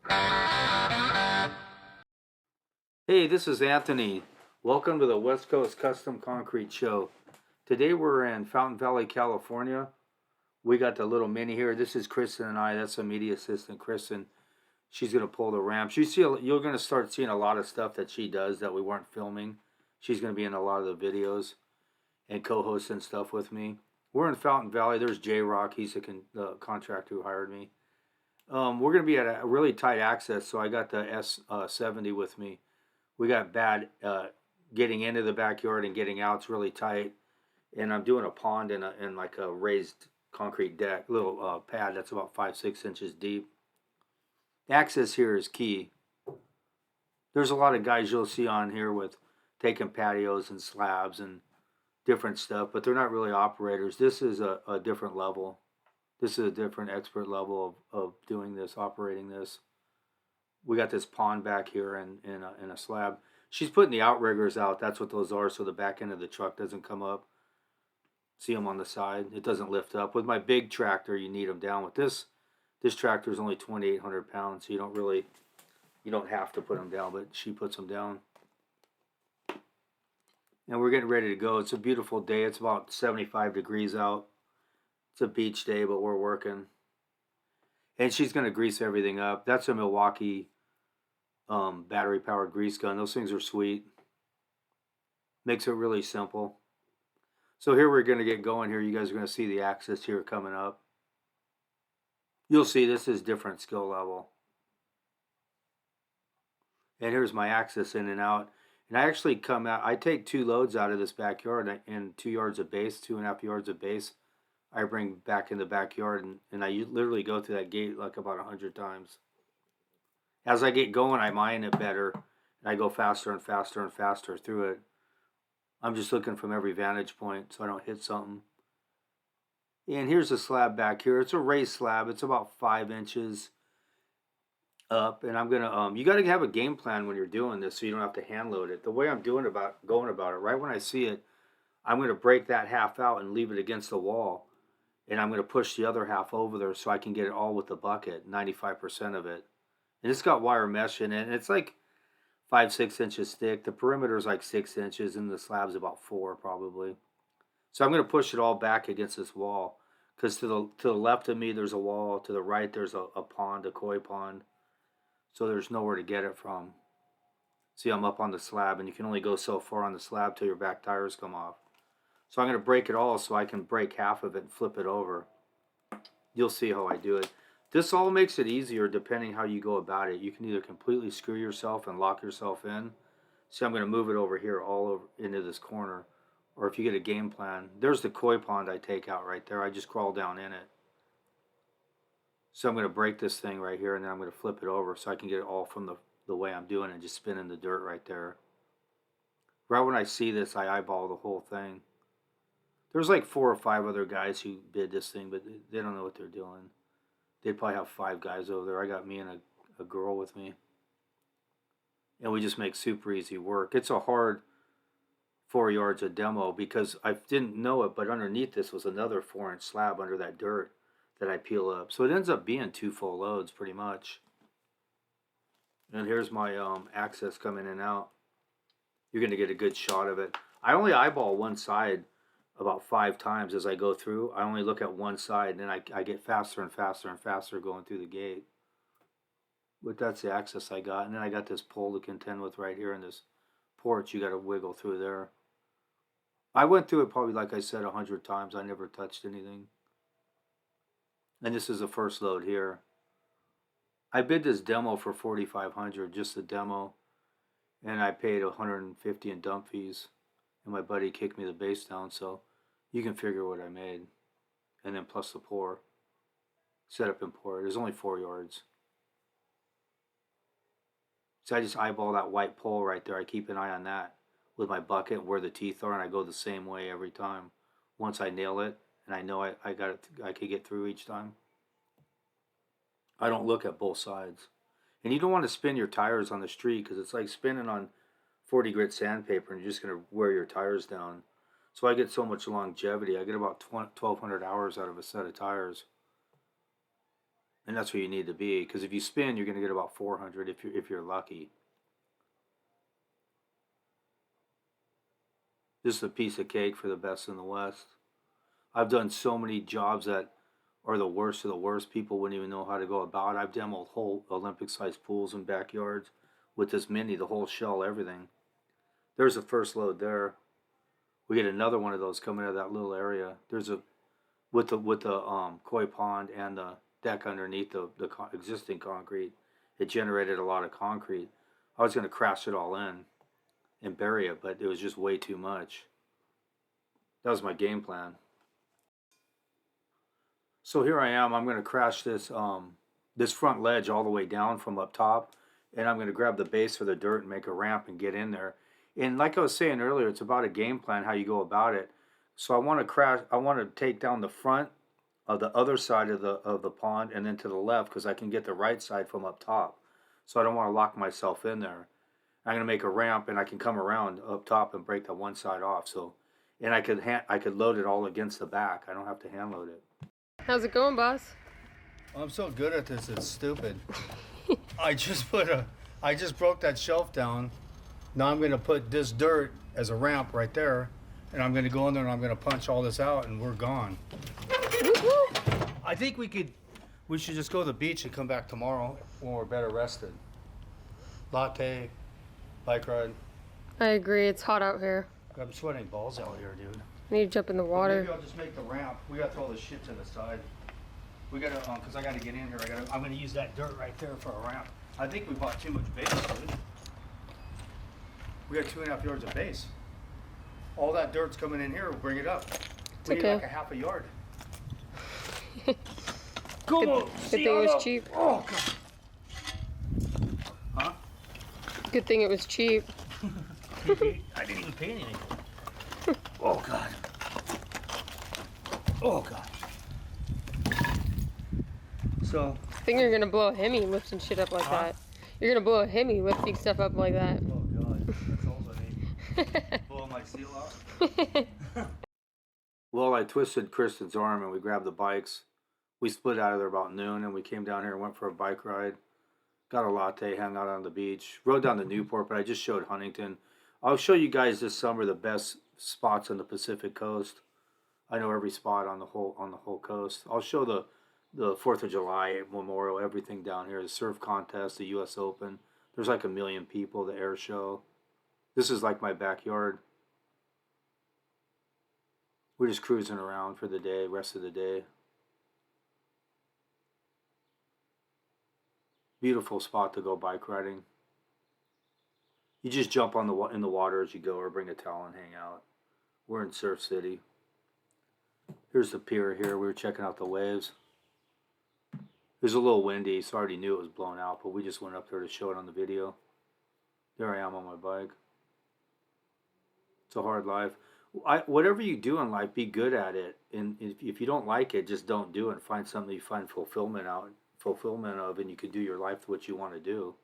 Hey, this is Anthony. Welcome to the West Coast Custom Concrete Show. Today we're in Fountain Valley, California. We got the little mini here. This is Kristen and I. That's a media assistant, Kristen. She's gonna pull the ramps. You're gonna start seeing a lot of stuff that she does that we weren't filming. She's gonna be in a lot of the videos and co-hosting stuff with me. We're in Fountain Valley. There's J Rock. He's the contractor who hired me. We're gonna be at a really tight access, so I got the S70 with me. We got bad getting into the backyard and getting out. It's really tight, and I'm doing a pond in like a raised concrete deck, little pad that's about 5-6 inches deep. Access here is key. There's a lot of guys you'll see on here with taking patios and slabs and different stuff, but they're not really operators. This is a different level. This is a different expert level of doing this, operating this. We got this pond back here in a slab. She's putting the outriggers out. That's what those are, so the back end of the truck doesn't come up. See them on the side. It doesn't lift up. With my big tractor, you need them down. With this tractor is only 2,800 pounds, so you don't have to put them down, but she puts them down. And we're getting ready to go. It's a beautiful day. It's about 75 degrees out. It's a beach day, but we're working. And she's going to grease everything up. That's a Milwaukee battery powered grease gun. Those things are sweet. Makes it really simple. So here we're going to get going here. You guys are going to see the axis here coming up. You'll see this is different skill level. And here's my axis in and out. And I actually come out, I take 2 loads out of this backyard and 2 yards of base, 2.5 yards of base. I bring back in the backyard and I literally go through that gate like about 100 times. As I get going, I mine it better, and I go faster and faster and faster through it. I'm just looking from every vantage point so I don't hit something. And here's the slab back here. It's a raised slab. It's about 5 inches up, and I'm gonna you got to have a game plan when you're doing this so you don't have to hand load it. The way I'm going about it, right when I see it, I'm gonna break that half out and leave it against the wall, and I'm gonna push the other half over there so I can get it all with the bucket, 95% of it. And it's got wire mesh in it, and it's like 5-6 inches thick. The perimeter is like 6 inches, and the slab's about 4 probably. So I'm going to push it all back against this wall, because to the left of me there's a wall, to the right there's a pond, a koi pond. So there's nowhere to get it from. See, I'm up on the slab, and you can only go so far on the slab till your back tires come off. So I'm going to break it all so I can break half of it and flip it over. You'll see how I do it. This all makes it easier depending how you go about it. You can either completely screw yourself and lock yourself in. See, I'm going to move it over here all over into this corner. Or if you get a game plan, there's the koi pond I take out right there. I just crawl down in it. So I'm going to break this thing right here, and then I'm going to flip it over so I can get it all from the way I'm doing it, just spin in the dirt right there. Right when I see this, I eyeball the whole thing. There's like 4 or 5 other guys who bid this thing, but they don't know what they're doing. They'd probably have 5 guys over there. I got me and a girl with me. And we just make super easy work. It's a hard 4 yards of demo because I didn't know it, but underneath this was another 4-inch slab under that dirt that I peel up. So it ends up being 2 full loads pretty much. And here's my access coming in and out. You're going to get a good shot of it. I only eyeball one side about 5 times as I go through. I only look at one side, and then I get faster and faster and faster going through the gate. But that's the access I got. And then I got this pole to contend with right here in this porch. You got to wiggle through there. I went through it probably, like I said, 100 times. I never touched anything. And this is the first load here. I bid this demo for $4,500, just the demo. And I paid $150 in dump fees. And my buddy kicked me the base down, so you can figure what I made. And then plus the pour. Set up and pour. There's only 4 yards. So I just eyeball that white pole right there. I keep an eye on that with my bucket where the teeth are, and I go the same way every time. Once I nail it, and I know I got it, I could get through each time. I don't look at both sides. And you don't want to spin your tires on the street because it's like spinning on 40 grit sandpaper, and you're just going to wear your tires down. So I get so much longevity. I get about 1,200 hours out of a set of tires. And that's where you need to be, because if you spin, you're going to get about 400 if you're lucky. This is a piece of cake for the best in the West. I've done so many jobs that are the worst of the worst. People wouldn't even know how to go about. I've demoed whole Olympic-sized pools in backyards with this mini, the whole shell, everything. There's the first load there. We get another one of those coming out of that little area. There's a with the koi pond and the deck underneath the existing concrete. It generated a lot of concrete. I was going to crash it all in and bury it, but it was just way too much. That was my game plan. So here I am. I'm going to crash this front ledge all the way down from up top, and I'm going to grab the base for the dirt and make a ramp and get in there. And like I was saying earlier, it's about a game plan how you go about it. So I want to crash. I want to take down the front of the other side of the pond and then to the left because I can get the right side from up top. So I don't want to lock myself in there. I'm going to make a ramp and I can come around up top and break the one side off. So, and I could load it all against the back. I don't have to hand load it. How's it going, boss? I'm so good at this, it's stupid. I just broke that shelf down. Now I'm going to put this dirt as a ramp right there, and I'm going to go in there and I'm going to punch all this out, and we're gone. I think we should just go to the beach and come back tomorrow when we're better rested. Latte, bike ride. I agree. It's hot out here. I'm sweating balls out here, dude. I need to jump in the water. Maybe I'll just make the ramp. We got to throw this shit to the side. We got to, because I got to get in here. I'm going to use that dirt right there for a ramp. I think we bought too much base, dude. We got 2.5 yards of base. All that dirt's coming in here. We'll bring it up. It's We okay. need like a half a yard. Good thing it was cheap. Oh, God. Huh? Good thing it was cheap. I didn't even pay anything. Oh, God. Oh, God. So. I think you're gonna blow a Hemi lifting shit up like that. You're gonna blow a Hemi lifting stuff up like that. Oh, God. That's all I need. Blow my seal out. Well, I twisted Kristen's arm and we grabbed the bikes. We split out of there about noon and we came down here and went for a bike ride. Got a latte, hung out on the beach. Rode down to Newport, but I just showed Huntington. I'll show you guys this summer the best spots on the Pacific Coast. I know every spot on the whole coast. I'll show the 4th of July, Memorial, everything down here. The surf contest, the U.S. Open. There's like 1 million people, the air show. This is like my backyard. We're just cruising around for the day, rest of the day. Beautiful spot to go bike riding. You just jump in the water as you go or bring a towel and hang out. We're in Surf City. Here's the pier here. We were checking out the waves. It was a little windy, so I already knew it was blown out, but we just went up there to show it on the video. There I am on my bike. It's a hard life. Whatever you do in life, be good at it. And if you don't like it, just don't do it. Find something you find fulfillment of, and you can do your life what you want to do.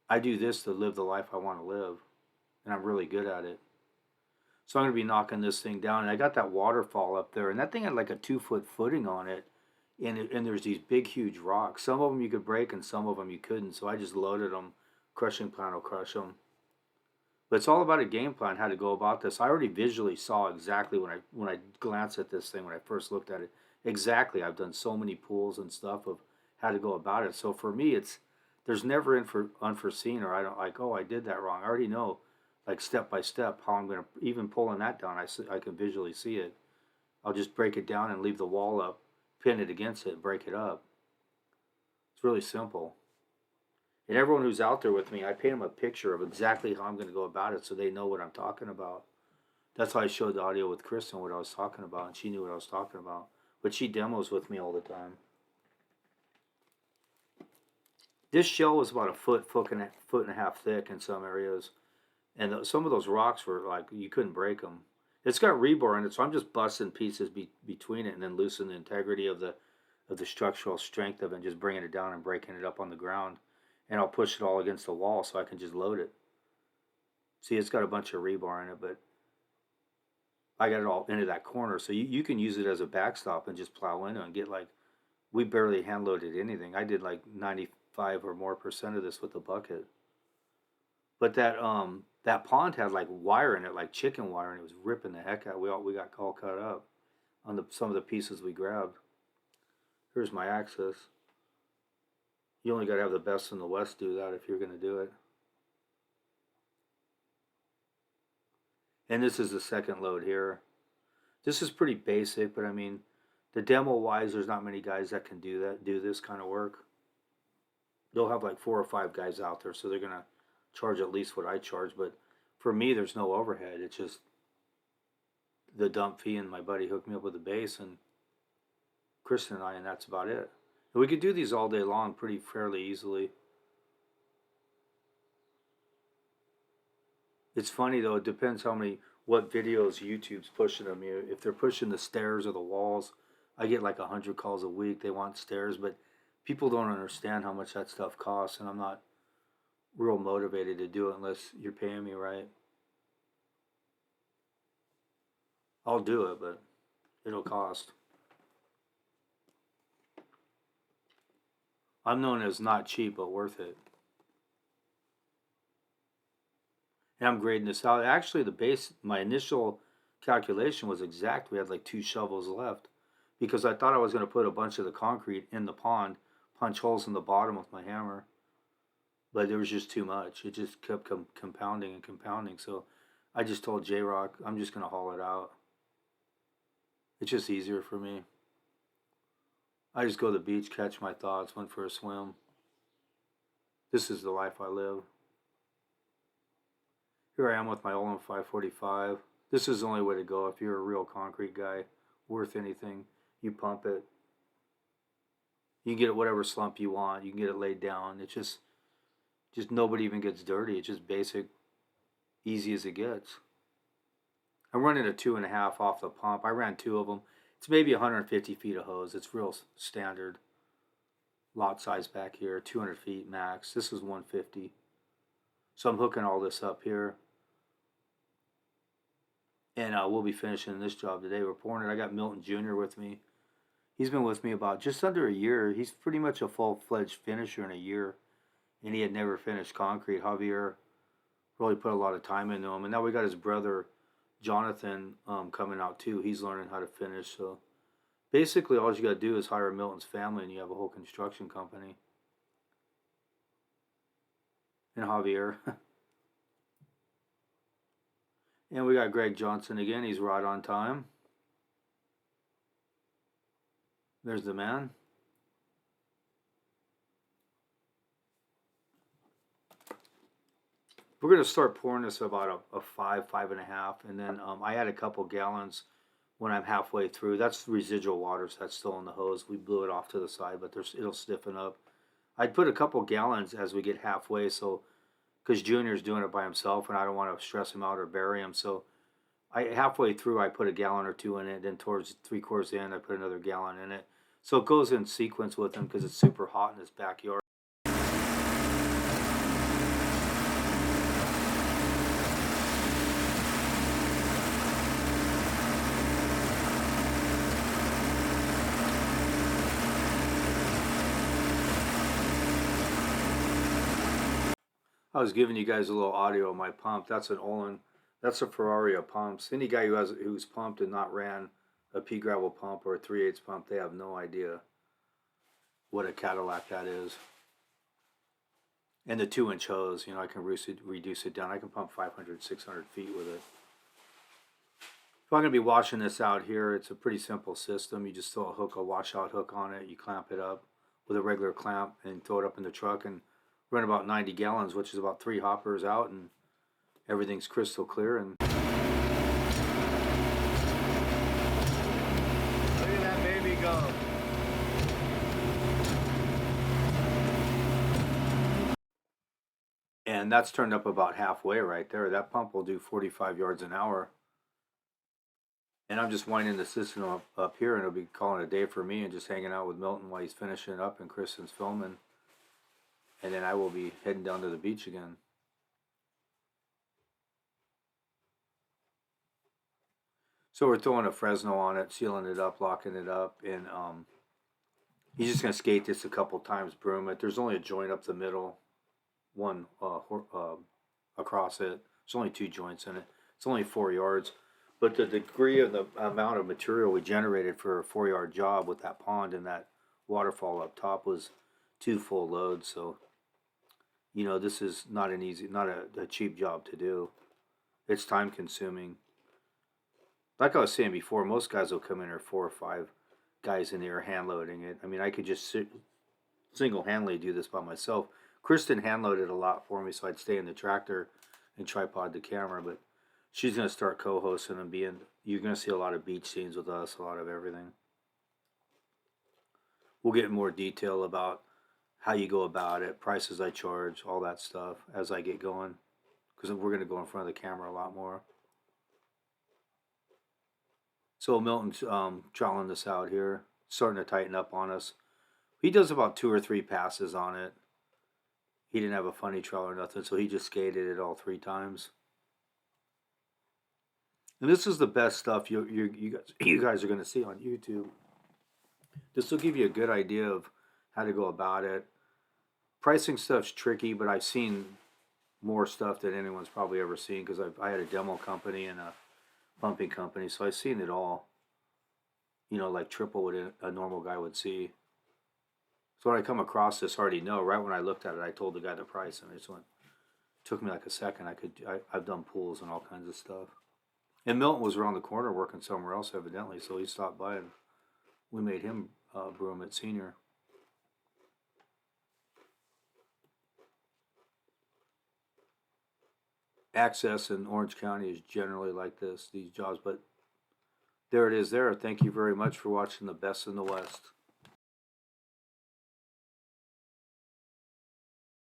I do this to live the life I want to live, and I'm really good at it. So I'm going to be knocking this thing down, and I got that waterfall up there, and that thing had like a 2-foot footing on it, and there's these big, huge rocks. Some of them you could break, and some of them you couldn't. So I just loaded them. Crushing plan will crush them. But it's all about a game plan, how to go about this. I already visually saw exactly when I glanced at this thing, when I first looked at it. Exactly, I've done so many pools and stuff of how to go about it. So for me, there's never unforeseen, or I don't like, oh, I did that wrong. I already know, like step by step, how I'm going to, even pulling that down, I can visually see it. I'll just break it down and leave the wall up, pin it against it, and break it up. It's really simple. And everyone who's out there with me, I paint them a picture of exactly how I'm going to go about it so they know what I'm talking about. That's why I showed the audio with Kristen, what I was talking about, and she knew what I was talking about. But she demos with me all the time. This shell was about a foot and a half thick in some areas. And some of those rocks were like, you couldn't break them. It's got rebar in it, so I'm just busting pieces between it and then loosen the integrity of the structural strength of it and just bringing it down and breaking it up on the ground. And I'll push it all against the wall so I can just load it. See, it's got a bunch of rebar in it, but I got it all into that corner. So you can use it as a backstop and just plow into it and get like we barely hand loaded anything. I did like 95 or more percent of this with the bucket. But that pond had like wire in it, like chicken wire, and it was ripping the heck out. We got all cut up on some of the pieces we grabbed. Here's my axis. You only got to have the best in the West do that if you're going to do it. And this is the second load here. This is pretty basic, but I mean, the demo wise, there's not many guys that can do this kind of work. They'll have like 4 or 5 guys out there, so they're gonna charge at least what I charge. But for me, there's no overhead. It's just the dump fee, and my buddy hooked me up with the base, and Kristen and I, and that's about it. And we could do these all day long, pretty fairly easily. It's funny though. It depends what videos YouTube's pushing them. If they're pushing the stairs or the walls, I get like 100 calls a week. They want stairs, but people don't understand how much that stuff costs, and I'm not real motivated to do it unless you're paying me right. I'll do it, but it'll cost. I'm known as not cheap, but worth it. And I'm grading this out. Actually, my initial calculation was exact. We had like 2 shovels left because I thought I was going to put a bunch of the concrete in the pond, punch holes in the bottom with my hammer. But there was just too much. It just kept compounding and compounding. So I just told J-Rock, I'm just going to haul it out. It's just easier for me. I just go to the beach, catch my thoughts, went for a swim. This is the life I live. Here I am with my Olin 545. This is the only way to go if you're a real concrete guy, worth anything. You pump it. You can get it whatever slump you want. You can get it laid down. It's just nobody even gets dirty. It's just basic, easy as it gets. I'm running a 2.5 off the pump. I ran 2 of them. It's maybe 150 feet of hose. It's real standard. Lot size back here, 200 feet max. This is 150. So I'm hooking all this up here. And we'll be finishing this job today. We're pouring it. I got Milton Jr. with me. He's been with me about just under a year. He's pretty much a full-fledged finisher in a year. And he had never finished concrete. Javier really put a lot of time into him. And now we got his brother, Jonathan, coming out too. He's learning how to finish. So basically all you got to do is hire Milton's family and you have a whole construction company. And Javier. And we got Greg Johnson again. He's right on time. There's the man. We're going to start pouring this about a 5.5, and then I add a couple gallons when I'm halfway through. That's residual water, so that's still in the hose. We blew it off to the side, but it'll stiffen up. I'd put a couple gallons as we get halfway, so because Junior's doing it by himself, and I don't want to stress him out or bury him. So halfway through, I put a gallon or 2 in it. Then towards 3/4 of the end, I put another gallon in it. So it goes in sequence with him because it's super hot in his backyard. I was giving you guys a little audio of my pump. That's an Olin. That's a Ferrari of pumps. Any guy who's pumped and not ran a pea gravel pump or a 3/8 pump, they have no idea what a Cadillac that is. And the 2-inch hose, I can reduce it down. I can pump 500, 600 feet with it. If I'm going to be washing this out here, it's a pretty simple system. You just throw a washout hook on it. You clamp it up with a regular clamp and throw it up in the truck and run about 90 gallons, which is about 3 hoppers out, and everything's crystal clear. And look at that baby go. And that's turned up about halfway right there. That pump will do 45 yards an hour. And I'm just winding the system up here, and it'll be calling a day for me and just hanging out with Milton while he's finishing up and Kristen's filming. And then I will be heading down to the beach again. So we're throwing a Fresno on it, sealing it up, locking it up, and He's just gonna skate this a couple times, broom it. There's only a joint up the middle, one across it. There's only 2 joints in it. It's only 4 yards, but the degree of the amount of material we generated for a 4 yard job with that pond and that waterfall up top was 2 full loads. So, this is not a cheap job to do. It's time consuming. Like I was saying before, most guys will come in there 4 or 5 guys in there hand loading it. I mean, I could just single handedly do this by myself. Kristen hand loaded a lot for me, so I'd stay in the tractor and tripod the camera. But she's gonna start co-hosting and being. You're gonna see a lot of beach scenes with us, a lot of everything. We'll get in more detail about how you go about it, prices I charge, all that stuff as I get going, because we're gonna go in front of the camera a lot more. So Milton's troweling this out here, starting to tighten up on us. He does about 2 or 3 passes on it. He didn't have a funny trowel or nothing, so he just skated it all 3 times. And this is the best stuff you guys are going to see on YouTube. This will give you a good idea of how to go about it. Pricing stuff's tricky, but I've seen more stuff than anyone's probably ever seen because I had a demo company and a pumping company, so I've seen it all. Like triple what a normal guy would see. So when I come across this, I already know. Right when I looked at it, I told the guy the price, and it just went. Took me like a second. I've done pools and all kinds of stuff. And Milton was around the corner working somewhere else, evidently, so he stopped by and we made him broom at senior. Access in Orange County is generally like this, these jobs, but there it is there. Thank you very much for watching the Best in the West.